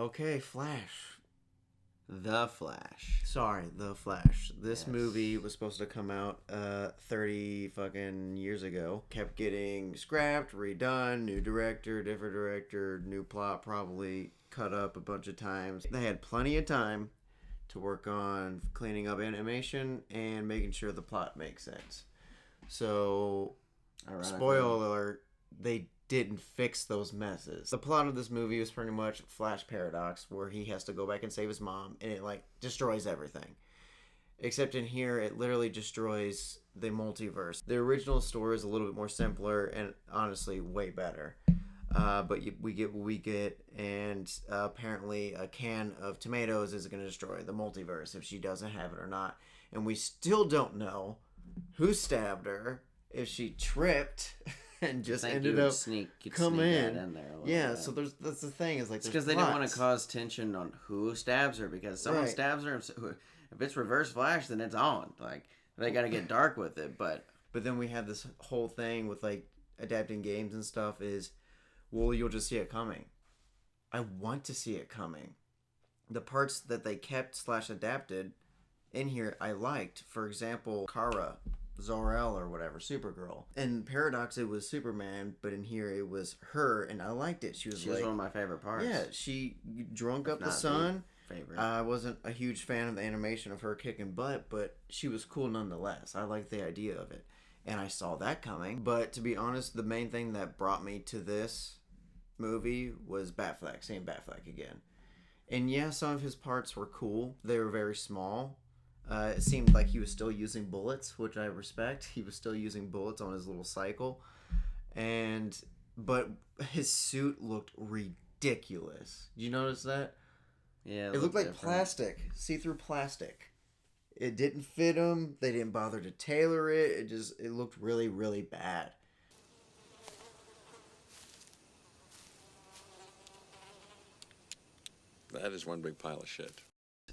Okay, Flash. The Flash. Sorry, The Flash. This Yes. movie was supposed to come out 30 fucking years ago. Kept getting scrapped, redone, new director, new plot, probably cut up a bunch of times. They had plenty of time to work on cleaning up animation and making sure the plot makes sense. So, spoiler alert, they didn't fix those messes. The plot of this movie was pretty much Flash Paradox, where he has to go back and save his mom, and it like destroys everything. Except in here, it literally destroys the multiverse. The original story is a little bit more simpler and honestly way better. But we get what we get, and apparently a can of tomatoes is going to destroy the multiverse if she doesn't have it or not. And we still don't know who stabbed her, if she tripped and just ended up come in there. Yeah, so that's the thing is like it's because they didn't want to cause tension on who stabs her, because someone stabs her. If it's Reverse Flash, then it's on. Like they got to get dark with it, but then we have this whole thing with like adapting games and stuff is, well, you'll just see it coming. I want to see it coming. The parts that they kept / adapted in here I liked. For example, Kara, Zor-El or whatever, Supergirl. In Paradox it was Superman, but in here it was her, and I liked it. She was one of my favorite parts. Yeah, she drunk up the sun. Favorite. I wasn't a huge fan of the animation of her kicking butt, but she was cool nonetheless. I liked the idea of it, and I saw that coming. But to be honest, the main thing that brought me to this movie was Batfleck, seeing Batfleck again. And yeah, some of his parts were cool. They were very small. It seemed like he was still using bullets, which I respect. He was still using bullets on his little cycle. But his suit looked ridiculous. Did you notice that? Yeah. It looked like plastic, see-through plastic. It didn't fit him. They didn't bother to tailor it. It looked really, really bad. That is one big pile of shit.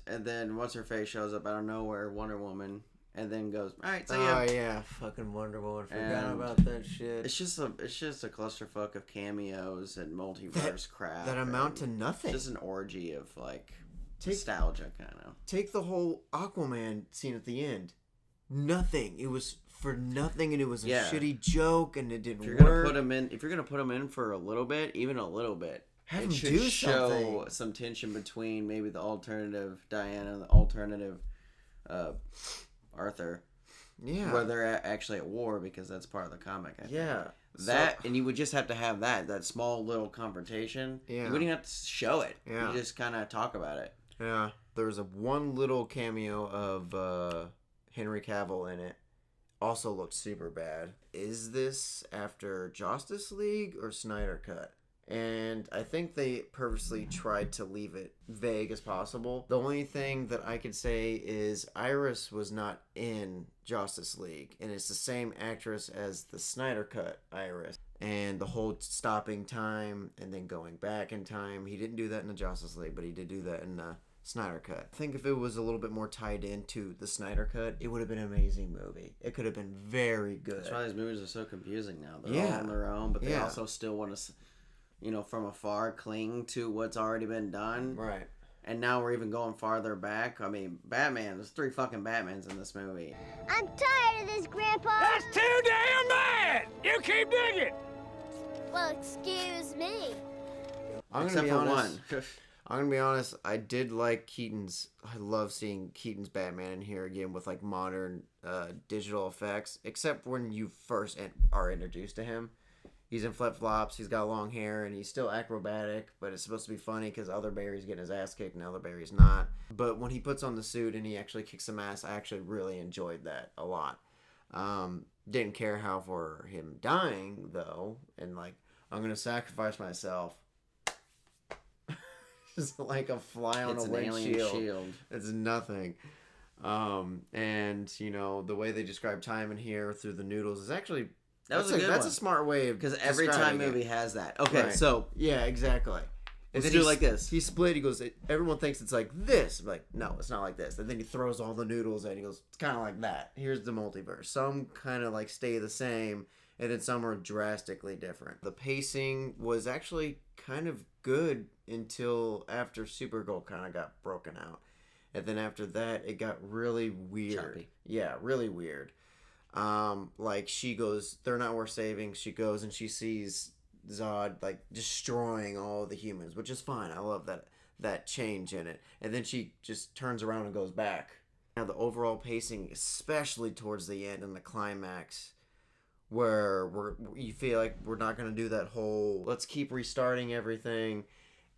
And then what's-her-face shows up out of nowhere, Wonder Woman, and then goes, all right, see ya. Oh, yeah, fucking Wonder Woman. Forgot about that shit. It's just a clusterfuck of cameos and multiverse crap. That amount to nothing. Just an orgy of, like, nostalgia, kind of. Take the whole Aquaman scene at the end. Nothing. It was for nothing, and it was a shitty joke, and it didn't work. If you're gonna put him in for a little bit, even a little bit, have it him should do show some tension between maybe the alternative Diana and the alternative Arthur. Yeah. Where they're actually at war, because that's part of the comic, I think. Yeah. And you would just have to have that small little confrontation. Yeah. You wouldn't even have to show it. Yeah. You just kind of talk about it. Yeah. There's one little cameo of Henry Cavill in it. Also looked super bad. Is this after Justice League or Snyder Cut? And I think they purposely tried to leave it vague as possible. The only thing that I could say is Iris was not in Justice League, and it's the same actress as the Snyder Cut Iris. And the whole stopping time and then going back in time, he didn't do that in the Justice League, but he did do that in the Snyder Cut. I think if it was a little bit more tied into the Snyder Cut, it would have been an amazing movie. It could have been very good. That's why these movies are so confusing now. They're all on their own, but they also still want to, from afar, cling to what's already been done. Right. And now we're even going farther back. I mean, Batman. There's 3 fucking Batmans in this movie. I'm tired of this, Grandpa. That's too damn bad! You keep digging! Well, excuse me. Except for one. I'm gonna be honest, I did like Keaton's. I love seeing Keaton's Batman in here again with like modern digital effects, except when you first are introduced to him. He's in flip-flops, he's got long hair, and he's still acrobatic, but it's supposed to be funny because Elderberry's getting his ass kicked and Elderberry's not. But when he puts on the suit and he actually kicks some ass, I actually really enjoyed that a lot. Didn't care how for him dying, though, and like, I'm going to sacrifice myself. Just like a fly on a windshield. It's nothing. And, the way they describe time in here through the noodles is actually... That's a smart way of because every time movie has that. Okay, right. So yeah, exactly. And then do it like this. He split. He goes. Everyone thinks it's like this. I'm like, no, it's not like this. And then he throws all the noodles and he goes, it's kind of like that. Here's the multiverse. Some kind of like stay the same, and then some are drastically different. The pacing was actually kind of good until after Supergirl kind of got broken out. And then after that, it got really weird. Choppy. Yeah, really weird. Like she goes, they're not worth saving. She goes and she sees Zod like destroying all the humans, which is fine. I love that change in it. And then she just turns around and goes back. Now the overall pacing, especially towards the end and the climax, where you feel like we're not gonna do that whole let's keep restarting everything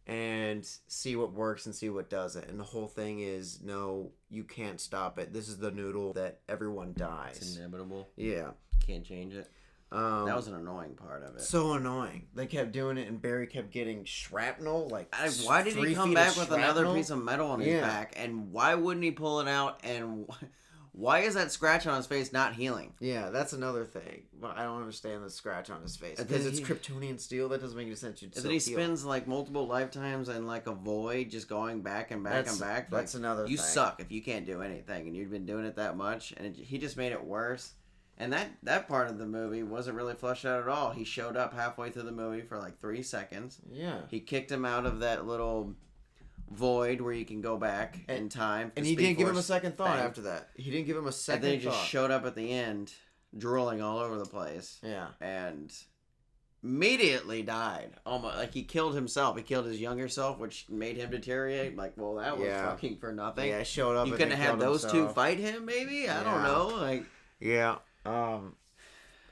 and see what works and see what doesn't. And the whole thing is, no, you can't stop it. This is the noodle that everyone dies. It's inevitable. Yeah. Can't change it. That was an annoying part of it. So annoying. They kept doing it, and Barry kept getting shrapnel. Like, why did he 3 come feet back of with shrapnel? another piece of metal on his Yeah. back? And why wouldn't he pull it out? And why is that scratch on his face not healing? Yeah, that's another thing. Well, I don't understand the scratch on his face And because then it's he- Kryptonian steel. That doesn't make any sense. And then he spends like multiple lifetimes in like a void, just going back and back That's- and back. that's Like, another You thing. suck if you can't do anything, and you've been doing it that much, and he just made it worse. And that part of the movie wasn't really fleshed out at all. He showed up halfway through the movie for like 3 seconds. Yeah. He kicked him out of that little void where you can go back in time. And the he Speed didn't give him a Force second thought thing. after that. He didn't give him a second And then he thought. just showed up at the end, drooling all over the place. Yeah. And immediately died. Almost like he killed himself. He killed his younger self, which made him deteriorate. Like, well, that was Yeah. fucking for nothing. Yeah, showed up. You and couldn't then have killed those two himself. fight him, maybe? I don't Yeah. know. Like, Yeah.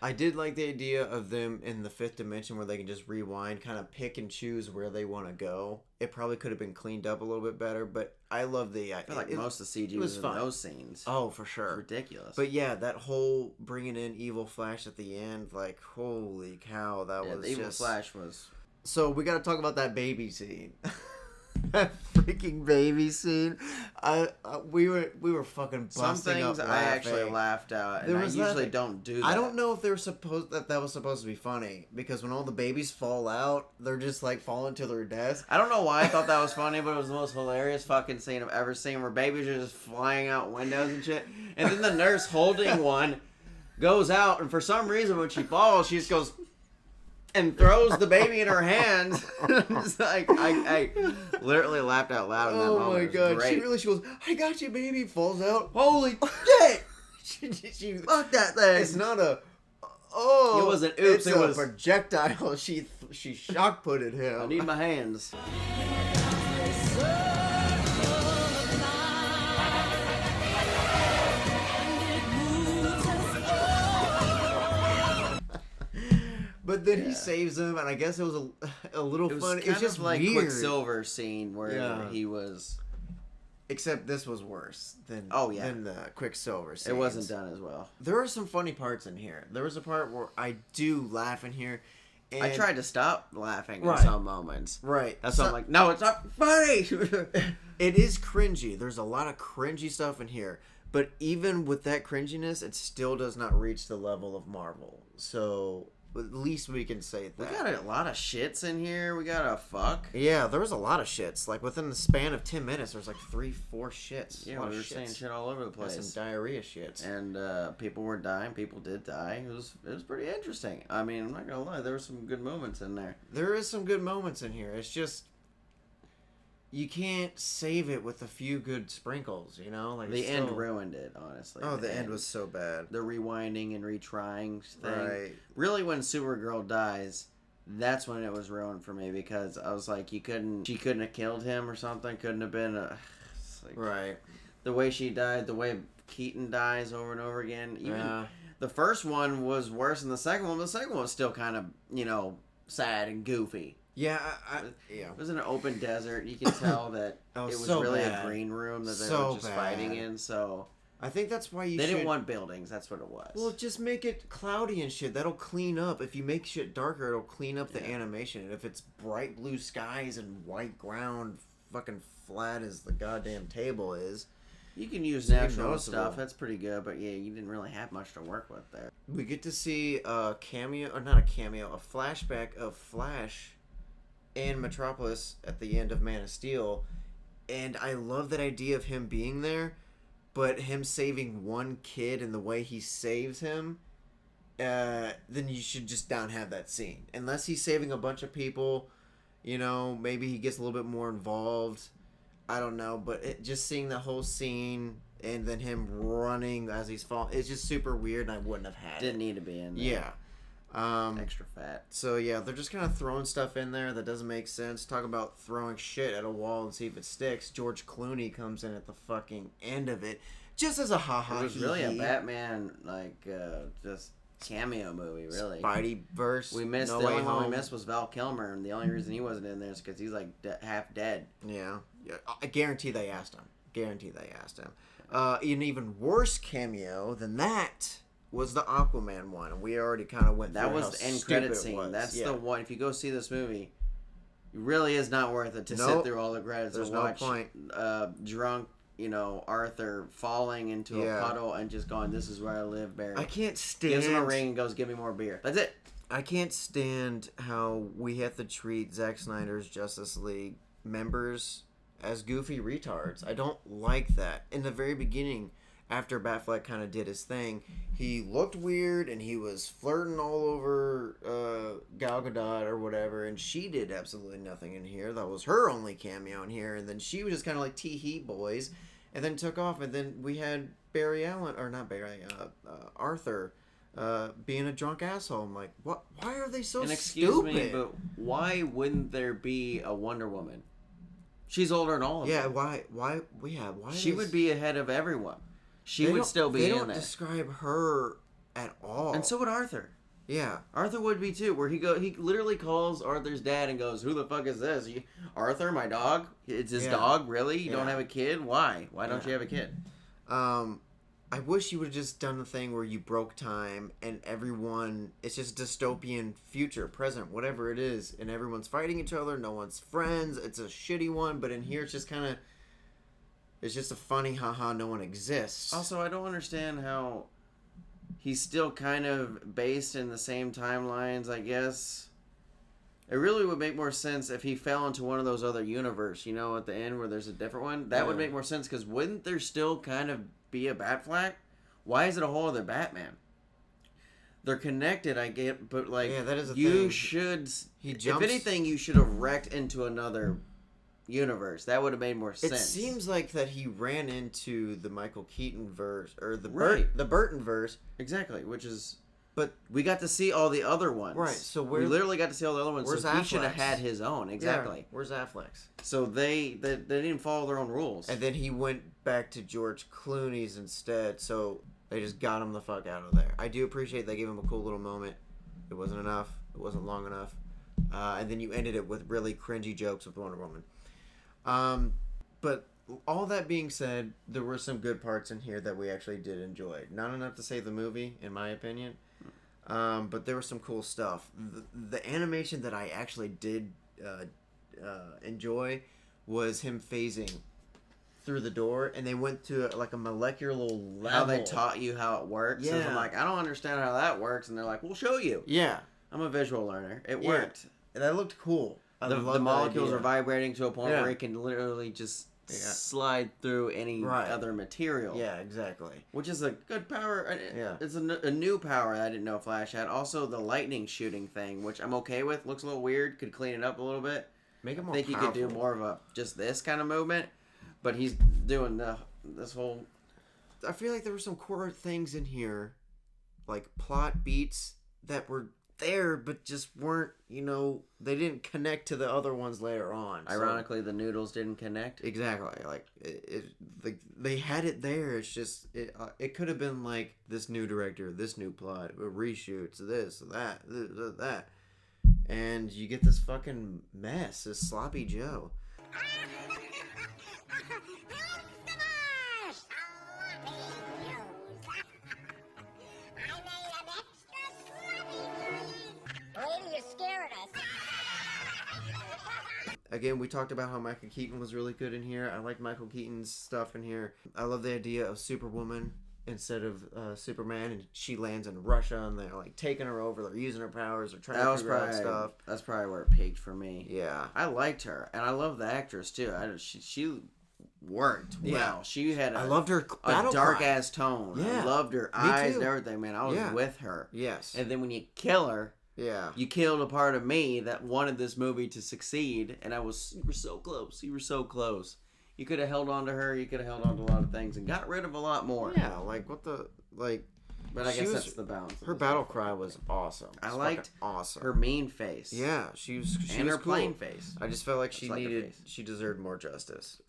I did like the idea of them in the 5th dimension where they can just rewind, kind of pick and choose where they want to go. It probably could have been cleaned up a little bit better, but I love the. I feel like most of the CG it was was in fun. those scenes. Oh, for It's sure. ridiculous. But yeah, that whole bringing in Evil Flash at the end, like holy cow, that yeah, was the Evil just. Flash was. So we got to talk about that baby scene. That freaking baby scene. We were fucking Some busting things up I actually laughing. laughed out, and There I was usually laughing. don't do that. I don't know if they were that was supposed to be funny because when all the babies fall out, they're just like falling to their deaths. I don't know why I thought that was funny, but it was the most hilarious fucking scene I've ever seen where babies are just flying out windows and shit. And then the nurse holding one goes out, and for some reason when she falls, she just goes and throws the baby in her hands. It's like, I literally laughed out loud in that Oh moment. my It was god! great. She goes, "I got you, baby." Falls out. Holy shit! she Fuck that thing! It's not a. Oh, It wasn't oops, It's it a was- projectile. She shock putted him. I need my hands. But then he saves him, and I guess it was a little It was funny. kind It's just of like weird. Quicksilver scene where Yeah. he was. Except this was worse than than the Quicksilver. It wasn't scenes. done as well. There are some funny parts in here. There was a part where I do laugh in here. And I tried to stop laughing Right. in some moments. Right. That's why I'm like, no, it's not funny. It is cringy. There's a lot of cringy stuff in here. But even with that cringiness, it still does not reach the level of Marvel. So at least we can say We that. got a lot of shits in here. We got a fuck. Yeah, there was a lot of shits. Like within the span of 10 minutes, there's like 3-4 shits. Yeah, A lot we of were saying shits. shit all over the Like place. some diarrhea shits. And people were dying. People did die. It was pretty interesting. I mean, I'm not gonna lie. There were some good moments in there. There is some good moments in here. It's just you can't save it with a few good sprinkles, you know? Like The it's end still- ruined it, honestly. Oh, the end was so bad. the rewinding and retrying thing. Right. Really, when Supergirl dies, that's when it was ruined for me because I was like, she couldn't have killed him or something. Couldn't have been it's like, Right. the way she died, the way Keaton dies over and over again. Even Yeah. the first one was worse than the second one. The second one was still kind of, sad and goofy. Yeah, yeah. It was in an open desert. You can tell that Oh, it was so really bad. a green room that they So were just bad. fighting in. So I think that's why you they should... didn't want buildings. That's what it was. Well, just make it cloudy and shit. That'll clean up. If you make shit darker, it'll clean up the Yeah. animation. And if it's bright blue skies and white ground, fucking flat as the goddamn table is, You can use It's natural noticeable. stuff. That's pretty good. But yeah, you didn't really have much to work with there. we get to see a cameo, or not a cameo, a flashback of Flash and Metropolis at the end of Man of Steel. And I love that idea of him being there, but him saving one kid and the way he saves him, then you should just not have that scene. Unless he's saving a bunch of people, You know, maybe he gets a little bit more involved. I don't know, but just seeing the whole scene and then him running as he's falling, it's just super weird, and I wouldn't have had Didn't it. need to be in there. Yeah. Extra fat. So yeah, they're just kind of throwing stuff in there that doesn't make sense. Talk about throwing shit at a wall and see if it sticks. George Clooney comes in at the fucking end of it, just as a haha. It was really a Batman, just cameo movie, really. Spideyverse. We missed, No the Way only one we Home. missed was Val Kilmer, and the only reason he wasn't in there is because he's like half dead. Yeah, I guarantee they asked him. An even worse cameo than that was the Aquaman one. We already kind of went through That was how the end stupid credit it scene. was. That's Yeah. the one. If you go see this movie, it really is not worth it to sit Nope. through all the credits There's and no watch point. Drunk, Arthur falling into Yeah. a puddle and just going, "This is where I live, Barry." I can't stand. Gives him a ring and goes, "Give me more beer." That's it. I can't stand how we have to treat Zack Snyder's Justice League members as goofy retards. I don't like that. In the very beginning, after Batfleck kind of did his thing, he looked weird and he was flirting all over Gal Gadot or whatever, and she did absolutely nothing in here. That was her only cameo in here, and then she was just kind of like tee-hee boys, and then took off, and then we had Barry Allen, or not Barry, Arthur, being a drunk asshole. I'm like, what? Why are they so And excuse stupid? me, but why wouldn't there be a Wonder Woman? She's older than all of Yeah, them. why? Why She would be ahead of everyone. She would still be They in don't there. describe her at all. And so would Arthur. yeah, Arthur would be too. Where he literally calls Arthur's dad and goes, "Who the fuck is this? Arthur, my dog? It's his Yeah. dog, really? You don't Yeah. have a kid? Why? Why don't you have a kid?" I wish you would have just done the thing where you broke time and everyone, it's just dystopian future, present, whatever it is, and everyone's fighting each other, no one's friends, it's a shitty one, but in here it's just kind of, it's just a funny haha, no one exists. Also, I don't understand how he's still kind of based in the same timelines, I guess. It really would make more sense if he fell into one of those other universe, at the end where there's a different one. That would Yeah. make more sense, because wouldn't there still kind of be a Batfleck? Why is it a whole other Batman? They're connected, I get, but Yeah, that is a you thing. should. He If jumps- anything, you should have wrecked into another universe. That would have made more sense. It seems like that he ran into the Michael Keaton verse, or the Right. the Burton verse, exactly, which is. but We got to see all the other ones. Right, so we literally got to see all the other ones. where's So he should have Affleck's? had his own. Exactly. yeah, where's Affleck's? So they didn't follow their own rules. And then he went back to George Clooney's instead, so they just got him the fuck out of there. I do appreciate they gave him a cool little moment. It wasn't enough. It wasn't long enough. And then you ended it with really cringy jokes with Wonder Woman. But all that being said, there were some good parts in here that we actually did enjoy. Not enough to save the movie, in my opinion. But there was some cool stuff. The animation that I actually did enjoy was him phasing through the door, and they went to like a molecular level. how they taught you how it works. Yeah. Yeah. I'm like, I don't understand how that works. And they're like, we'll show you. Yeah, I'm a visual learner. It Yeah. worked. and that looked cool. I The love that molecules idea. are vibrating to a point Yeah. where it can literally just Yeah. slide through any Right. other material. Yeah, exactly. Which is a good power. Yeah. It's a new power that I didn't know Flash had. Also, the lightning shooting thing, which I'm okay with. Looks a little weird. Could clean it up a little bit. Make it I more think he could do powerful. more of a just this kind of movement. But he's doing this whole. I feel like there were some core things in here, like plot beats that were there but just weren't, they didn't connect to the other ones later on. So- Ironically, the noodles didn't connect. exactly. Like they had it there. It's just it could have been like this new director, this new plot, reshoots, this, that, and you get this fucking mess, this sloppy Joe. Lady, you're scaring us. Again, we talked about how Michael Keaton was really good in here. I like Michael Keaton's stuff in here. I love the idea of Superwoman instead of Superman, and she lands in Russia, and they're like taking her over. They're using her powers. They're trying That to was figure out probably stuff. that's probably where it peaked for me. Yeah, I liked her, and I love the actress too. She worked Yeah. well. She had I loved her a battle dark cry. ass tone. I Yeah. loved her Me eyes too. and everything, man. I was Yeah. with her. Yes, And then when you kill her, Yeah. You killed a part of me that wanted this movie to succeed, and you were so close. You were so close. You could have held on to her. You could have held on to a lot of things and got rid of a lot more. Yeah, like what the like. But I she guess was- that's the balance. of Her this battle whole cry thing. was awesome. I It's liked fucking awesome. her mean face. Yeah, she was and was her cool. plain face. I just felt like she Just like her needed, face. she deserved more justice.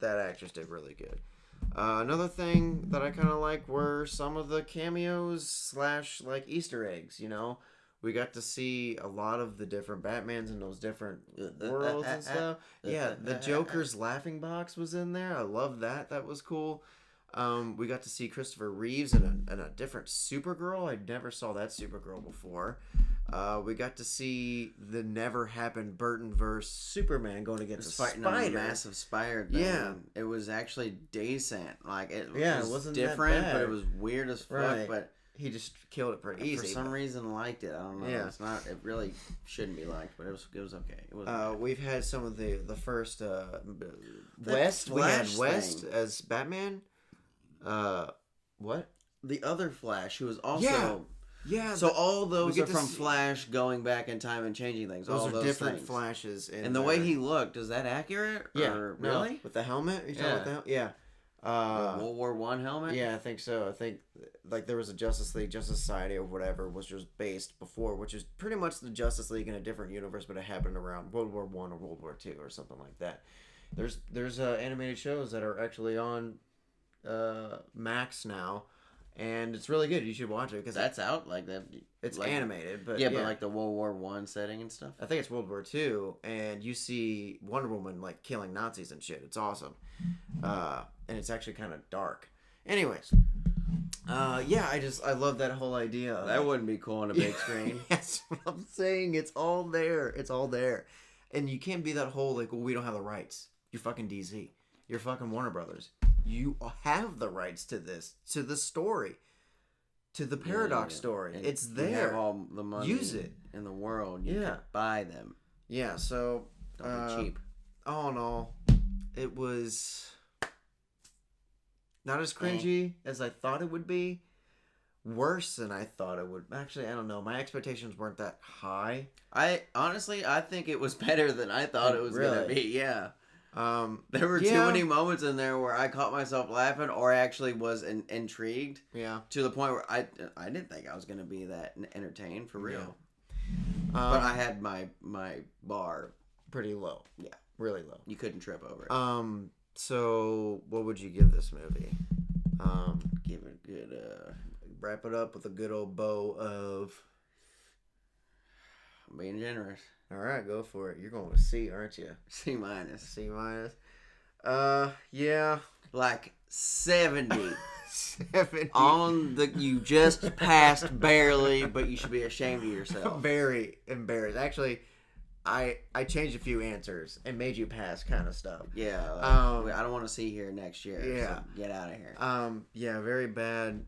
That actress did really good. Another thing that I kind of like were some of the cameos / like Easter eggs. You know, we got to see a lot of the different Batmans in those different worlds and stuff. Yeah, the Joker's laughing box was in there. I love that. That was cool. We got to see Christopher Reeves in a different Supergirl. I never saw that Supergirl before. We got to see the never happened Burton verse Superman going against a Fighting spider. a massive spider thing. Yeah. It was actually decent. Like it Yeah, it was wasn't that different, but bad. it was weird as fuck. Right. But He just killed it pretty easy. for some but- reason liked it. I don't know. Yeah. It's not. It really shouldn't be liked, but it was okay. It was. We've had some of the first West. We had Flash West thing. as Batman. What? the other Flash, who was also. Yeah. Yeah. So all those get are to from see- Flash going back in time and changing things. those all are those different things. flashes. And the way he looked, is that accurate? Yeah. Or, no, really? with the helmet. You talking Yeah. about the yeah. World War One helmet. Yeah, I think so. I think like there was a Justice League, Justice Society, or whatever, was just based before, which is pretty much the Justice League in a different universe, but it happened around World War One or World War Two or something like that. There's animated shows that are actually on Max now, and it's really good. You should watch it because That's out like that. it's like, animated. But yeah, but like the World War One setting and stuff. I think it's World War II, and you see Wonder Woman like killing Nazis and shit. It's awesome, and it's actually kind of dark. Anyways, yeah, I love that whole idea. That wouldn't be cool on a big screen. That's what I'm saying. It's all there. It's all there, and you can't be that whole like, well, we don't have the rights. You're fucking DC. You're fucking Warner Brothers. You have the rights to this, to the story, to the Paradox Yeah. story. And It's you there. have all the money Use it. in the world. You Yeah. can buy them. Yeah. So Don't be cheap. all in all, it was not as cringy as I thought it would be. Worse than I thought it would. Actually, I don't know. My expectations weren't that high. I think it was better than I thought it was gonna Really? be. Yeah. Um, There were Yeah. too many moments in there where I caught myself laughing or actually was intrigued yeah. to the point where I didn't think I was going to be that entertained for real. Yeah. But I had my bar. Pretty low. Yeah. Really low. You couldn't trip over it. So what would you give this movie? Give it a good, Wrap it up with a good old bow of. I'm being generous. All right, go for it. You're going with C, aren't you? C minus. C minus. Yeah. Like 70. 70. On the, you just passed barely, but you should be ashamed of yourself. Very embarrassed. Actually, I changed a few answers and made you pass kind of stuff. Yeah. Like, Um, I don't want to see here next year. yeah. So get out of here. Yeah, very bad.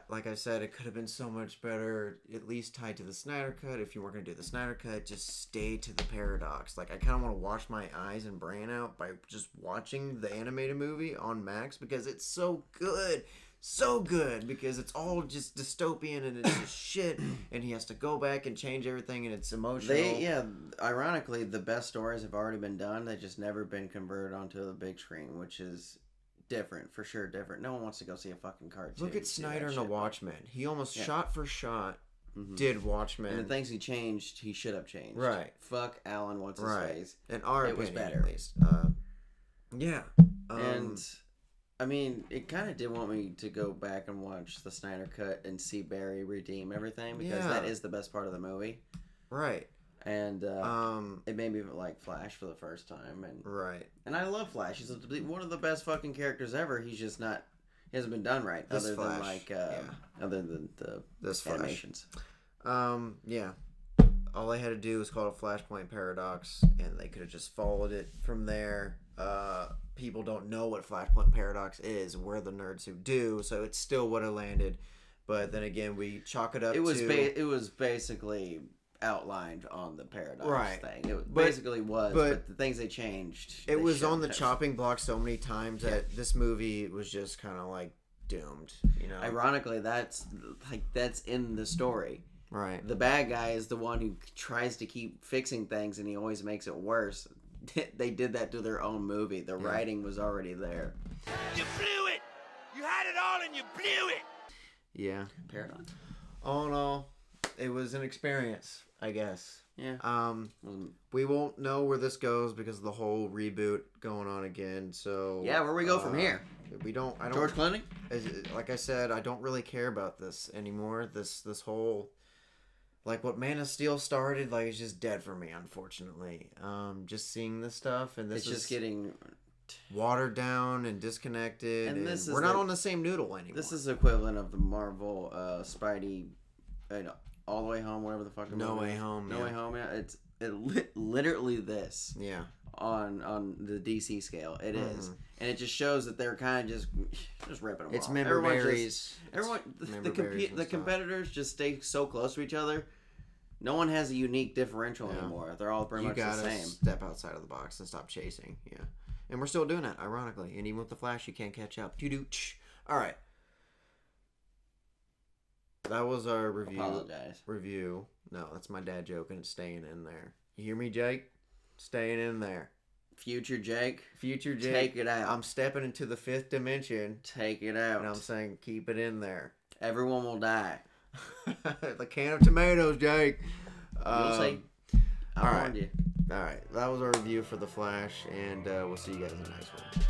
Like I said, it could have been so much better, at least tied to the Snyder Cut. If you weren't going to do the Snyder Cut, just stay to the Paradox. Like, I kind of want to wash my eyes and brain out by just watching the animated movie on Max because it's so good. So good because it's all just dystopian and it's just shit, and he has to go back and change everything, and it's emotional. Ironically, the best stories have already been done. They've just never been converted onto the big screen, which is different, for sure different. No one wants to go see a fucking cartoon. Look at See Snyder that and the shit. Watchmen. He almost Yeah. shot for shot Mhm. did Watchmen. And the things he changed, he should have changed. Right. Fuck Alan, what's his Right. face. In our It was opinion, better. at least. Yeah. And I mean, it kind of did want me to go back and watch the Snyder Cut and see Barry redeem everything because that Yeah. is the best part of the movie. Right. And it made me like Flash for the first time, Right. and I love Flash. He's one of the best fucking characters ever. He's just not. He hasn't been done right, This other Flash, than like yeah. other than the This Flash. animations. Yeah. All they had to do was call it a Flashpoint Paradox, and they could have just followed it from there. People don't know what Flashpoint Paradox is. We're the nerds who do, so it still would have landed. But then again, we chalk it up It was to... it was basically outlined on the paradox Right. thing. It But- basically was, but but the things they changed. It they was on the shouldn't have. chopping block so many times that this movie was just kind of like doomed, you know? Ironically, that's in the story. Right. The bad guy is the one who tries to keep fixing things, and he always makes it worse. They did that to their own movie. The writing was already there. You blew it! You had it all and you blew it! Yeah. Paradox. All in all, it was an experience, I guess. Yeah. We won't know where this goes because of the whole reboot going on again. So Yeah, where we go from here? We don't. I don't. George Clooney? Like I said, I don't really care about this anymore. This whole, like, what Man of Steel started, like, it's just dead for me, unfortunately. Just seeing this stuff, and this It's is just getting watered down and disconnected, and this is we're not the- on the same noodle anymore. This is the equivalent of the Marvel Spidey, All the Way Home, whatever the fuck. the No movie Way is. Home, No yeah. Way Home. Yeah, it's literally this Yeah. on the DC scale. It is, and it just shows that they're kind of just ripping them It's off. member Everyone berries. Everyone, member berries and the stuff. competitors just stay so close to each other. No one has a unique differential anymore. They're all pretty You much the gotta same. step outside of the box and stop chasing. Yeah. And we're still doing that, ironically. And even with the Flash, you can't catch up. All right. That was our review. Apologize. Review. No, that's my dad joke, and it's staying in there. You hear me, Jake? Staying in there. Future Jake, Future Jake. take it out. I'm stepping into the 5th dimension, Take it out. and I'm saying keep it in there. Everyone will die. The can of tomatoes, Jake. You'll see. I all right. warned you. All right. That was our review for The Flash, and we'll see you guys in the next one.